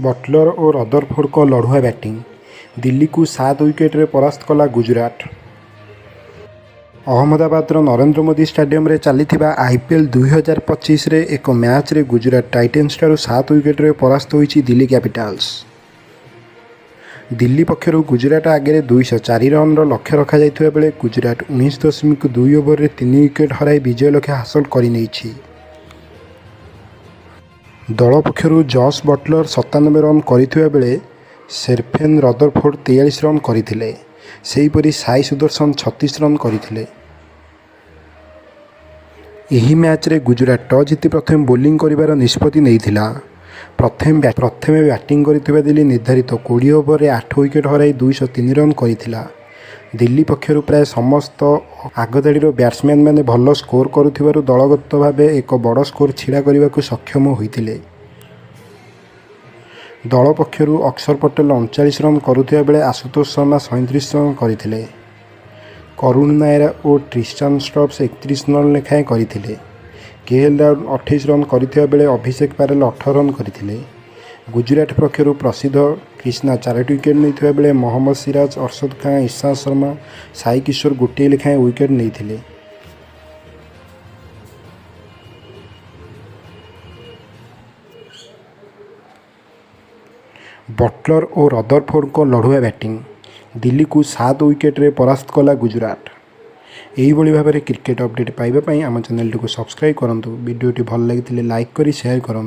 Buttler और Rutherford लड़ुआ batting Delhi को 7 विकेट्रे परास्त कला गुजरात। अहमदाबादर नरेंद्र मोदी स्टेडियम रे चलीथिबा आईपीएल 2025 रे एक मैच रे गुजरात टाइटेन्स ठारू 7 विकेट्रे परास्त होईची दिल्ली कैपिटल्स। दिल्ली पक्षर गुजरात आगे 204 रन लक्ष्य रखा जाइथिबा बेले गुजरात 19.2 ओवर रे 3 विकेट हराई विजय लक्ष्य हासिल करिनेछि। दल पक्षर जॉस बटलर 97 रन करथिबा बेले शेरफेन रदरफोर्ड 43 रन करथिले। सेहीपरि साई सुदर्शन 36 रन करथिले। एही मैच रे गुजरात टॉस जीति प्रथम बोलिंग करिवार निष्पत्ति नेइथिला। प्रथमे बैटिंग करथिबा दिल्ली निर्धारित 20 ओवर रे 8 विकेट हराई 203 रन करथिला। दिल्ली पक्षर प्राय समस्त आगधाड़ीर बैट्समैन मैंने भल स्कोर करुथिबारु दलगत भाव एक बड़ स्कोर छिड़ा करने को सक्षम होइथिले। दल पक्षर अक्षर पटेल 39 रन करुथिबा बेले आशुतोष शर्मा 37 रन करथिले। करुण नायर और ट्रिस्टान स्टब्स 31 रन लेखाएं करथिले। केएल राहुल 28 रन करथिबा बेले अभिषेक पारेल 18 रन करथिले। गुजरात पक्षर प्रसिद्ध कृष्णा 4 विकेट नहीं बेले मोहम्मद सिराज, अरशद खान, ईशांत शर्मा, साई किशोर गोटे लेखाएं विकेट नहीं। बटलर और रदरफोर्ड लड़ुआ बैटिंग दिल्ली को 7 विकेट्रे परास्त कला गुजरात। यही भाव में क्रिकेट अपडेट पाइबा आम चैनल को सब्सक्राइब करूँ। वीडियोटी भल लगी लाइक करी शेयर करूँ।